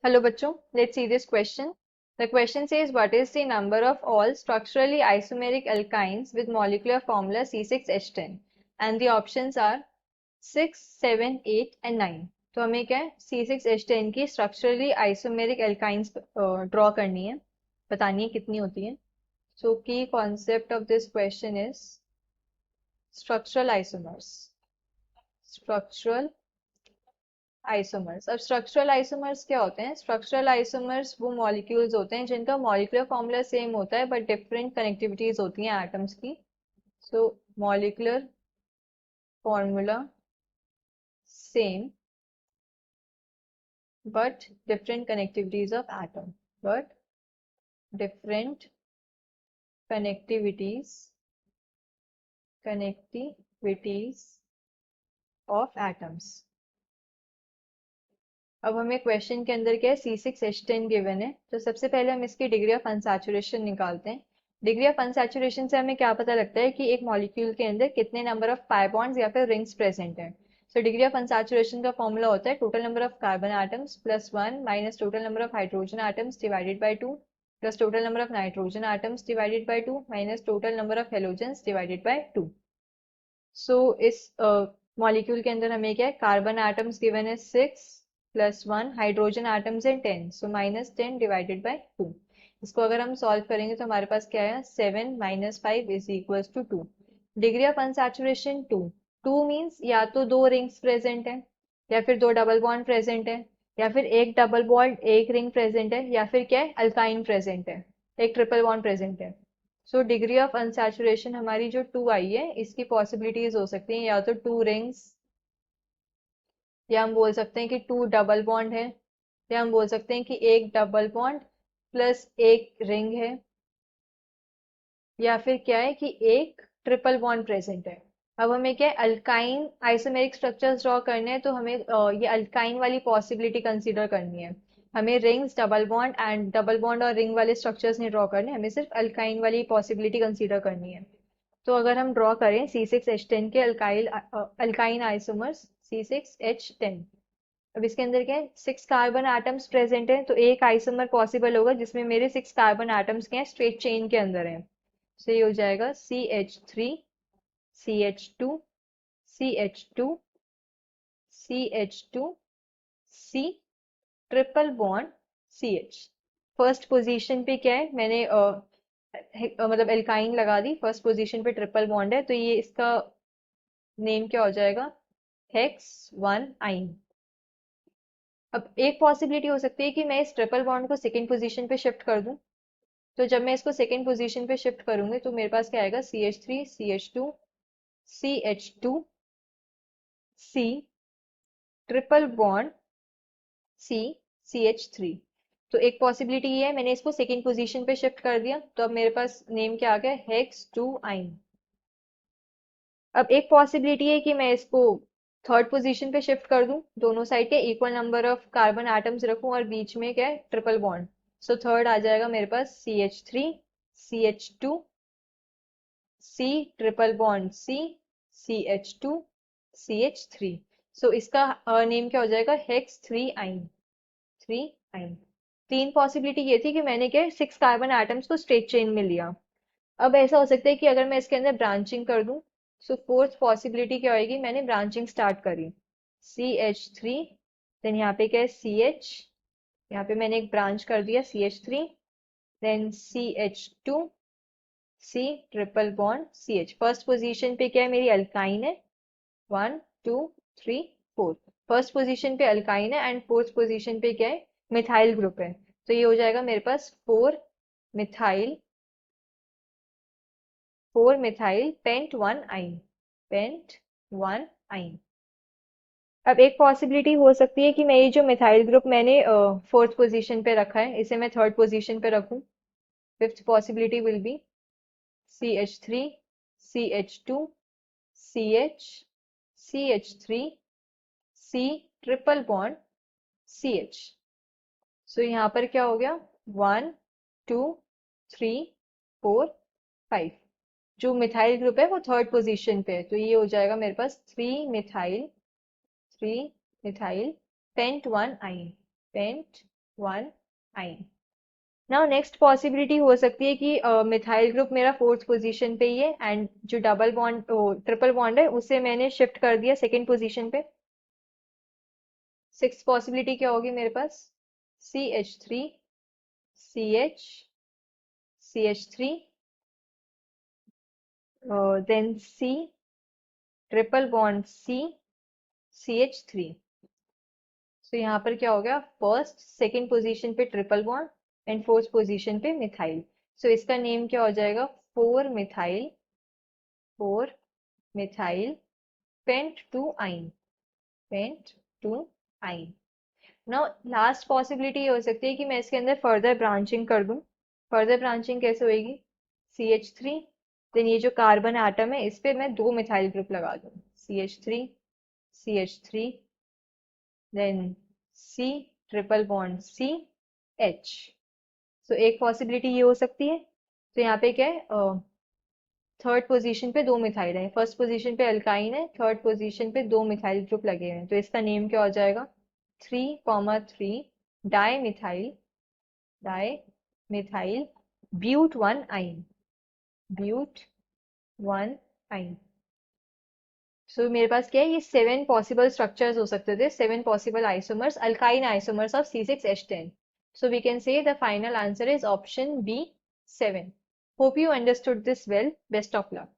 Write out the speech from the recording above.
Hello बच्चों, let's see this question. The question says what is the number of all structurally isomeric alkynes with molecular formula C6H10 and the options are 6, 7, 8 and 9. तो हमें क्या है C6H10 की structurally isomeric alkynes draw करनी है, बतानी है कितनी होती है. So key concept of this question is structural isomers. Structural isomers. अब स्ट्रक्चरल आइसोमर्स क्या होते हैं? स्ट्रक्चरल आइसोमर्स वो मॉलिक्यूल्स होते हैं जिनका मॉलिक्यूलर फॉर्मूला सेम होता है बट डिफरेंट कनेक्टिविटीज होती हैं एटम्स की. So molecular formula same but different connectivities of atom. But different connectivities connectivities of atoms. अब हमें क्वेश्चन के अंदर क्या है C6H10 गिवन है, तो सबसे पहले हम इसकी डिग्री ऑफ अनसैचुरेशन निकालते हैं. डिग्री ऑफ अनसैचुरेशन से हमें क्या पता लगता है कि एक मॉलिक्यूल के अंदर कितने नंबर ऑफ पाई बॉन्ड्स या फिर रिंग्स प्रेजेंट हैं. सो डिग्री ऑफ अनसैचुरेशन का फॉर्मूला होता है total number of carbon atoms plus 1 minus total number of hydrogen atoms divided by 2 plus total number of nitrogen atoms divided by 2 minus total number of halogens divided by 2. सो इस molecule के अंदर हमें क्या है carbon atoms given है 6 plus 1 hydrogen atoms है 10 so minus 10 divided by 2. इसको अगर हम सॉल्व करेंगे तो हमारे पास क्या है 7 minus 5 is equals to 2. Degree of unsaturation 2. 2 means या तो दो रिंग्स प्रेजेंट है या फिर दो डबल बॉन्ड प्रेजेंट है या फिर एक डबल बॉन्ड एक रिंग प्रेजेंट है या फिर क्या है अल्काइन प्रेजेंट है, एक ट्रिपल बॉन्ड प्रेजेंट है. सो डिग्री ऑफ अनसैचुरेशन हमारी जो 2 आई है इसकी पॉसिबिलिटीज हो सकती हैं या तो 2 रिंग्स, या हम बोल सकते हैं कि 2 डबल बॉन्ड है, या हम बोल सकते हैं कि एक डबल बॉन्ड प्लस एक रिंग है, या फिर क्या है कि एक ट्रिपल बॉन्ड प्रेजेंट है. अब हमें क्या है अल्काइन आइसोमेरिक स्ट्रक्चर्स ड्रॉ करने हैं तो हमें ये अल्काइन वाली पॉसिबिलिटी कंसीडर करनी है. हमें rings double bond and double bond और रिंग वाले स्ट्रक्चर्स नहीं ड्रॉ करने, हमें सिर्फ अल्काइन वाली पॉसिबिलिटी कंसीडर करनी है. तो अगर हम ड्रॉ करें C6H10 के अल्काइन आइसोमर्स C6H10. अब इसके अंदर क्या है 6 कार्बन एटम्स प्रेजेंट है तो एक आइसोमर पॉसिबल होगा जिसमें मेरे 6 कार्बन एटम्स के हैं स्ट्रेट चेन के अंदर है. तो ये हो जाएगा CH3 CH2 CH2 CH2 C triple bond CH. First position पे क्या है मैंने मतलब एल्काइन लगा दी, फर्स्ट पोजीशन पे ट्रिपल बॉन्ड है तो ये इसका नेम क्या हो जाएगा हेक्स 1 आइन. अब एक पॉसिबिलिटी हो सकती है कि मैं इस ट्रिपल बॉन्ड को सेकेंड पोजीशन पे शिफ्ट कर दूं. तो जब मैं इसको सेकेंड पोजीशन पे शिफ्ट करूंगी तो मेरे पास क्या आएगा CH3 CH2 CH2 C triple bond C CH3. तो एक पॉसिबिलिटी ये है मैंने इसको सेकेंड पोजीशन पे शिफ्ट कर दिया तो अब मेरे पास नेम क्या आ गया हेक्स 2 आइन. अब एक पॉसिबिलिटी है कि मैं इसको थर्ड पोजीशन पे शिफ्ट कर दूं, दोनों साइड के equal number of carbon atoms रखूं और बीच में क्या है ट्रिपल बॉन्ड. सो थर्ड आ जाएगा मेरे पास CH3 CH2 C triple bond C CH2 CH3. सो इसका नेम क्या हो जाएगा हेक्स 3 आइन 3 आइन. तीन पॉसिबिलिटी ये थी कि मैंने क्या 6 कार्बन एटम्स को स्ट्रेट चेन में लिया. अब ऐसा हो सकता है कि अगर मैं इसके अंदर ब्रांचिंग कर दूं सो फोर्थ पॉसिबिलिटी क्या होगी मैंने ब्रांचिंग स्टार्ट करी CH3 देन यहाँ पे क्या है CH, यहाँ पे मैंने एक ब्रांच कर दिया CH3 then CH2 C triple bond CH. First position पे क्या है मेरी अल्काइन है 1 2 3 4. फर्स्ट पोजीशन पे अल्काइन है एंड फोर्थ पोजीशन पे क्या है मिथाइल ग्रुप है तो ये हो जाएगा मेरे पास 4 मिथाइल पेंट 1 आइन पेंट 1 आइन. अब एक पॉसिबिलिटी हो सकती है कि मैं ये जो मिथाइल ग्रुप मैंने फोर्थ पोजीशन पे रखा है इसे मैं थर्ड पोजीशन पे रखूं. Fifth possibility will be CH3 CH2 CH CH3 C triple bond CH. सो यहाँ पर क्या हो गया 1 2 3 4 5. जो मिथाइल ग्रुप है वो थर्ड पोजीशन पे है तो ये हो जाएगा मेरे पास 3 मिथाइल पेंट 1 आइन pent one yne. Now next possibility हो सकती है कि मिथाइल ग्रुप मेरा फोर्थ पोजीशन पे ही है एंड जो डबल बॉन्ड ट्रिपल बॉन्ड है उसे मैंने शिफ्ट कर दिया सेकंड पोजीशन पे। सिक्स पॉसिबिलिटी क्या होगी मेरे पास? CH3 CH CH3 then C triple bond CH3। तो यहाँ पर क्या हो गया, फर्स्ट सेकंड पोजीशन पे triple bond and fourth position पे मिथाइल। सो इसका नेम क्या हो जाएगा? Four methyl pent two yne, pent two yne. Now last possibility ये हो सकती है कि मैं इसके अंदर फर्दर ब्रांचिंग कर दूं। फर्दर ब्रांचिंग कैसे होएगी? CH3 देन ये जो कार्बन एटम है इस पे मैं दो मिथाइल ग्रुप लगा दूं, CH3 then C triple bond CH। So एक पॉसिबिलिटी ये हो सकती है। तो यहाँ पे क्या है, थर्ड पोजीशन पे दो मिथाइल है, फर्स्ट पोजीशन पे अल्काइन है, थर्ड पोजीशन पे दो मिथाइल ग्रुप लगे हुए हैं, तो इसका नेम क्या हो जाएगा? 3,3 di methyl, di methyl but one yne, but one आइन। सो मेरे पास क्या है, ये 7 पॉसिबल स्ट्रक्चर्स हो सकते थे, 7 possible isomers, alkyne isomers of C6H10। So we can say the final answer is option B, 7. Hope you understood this well. Best of luck.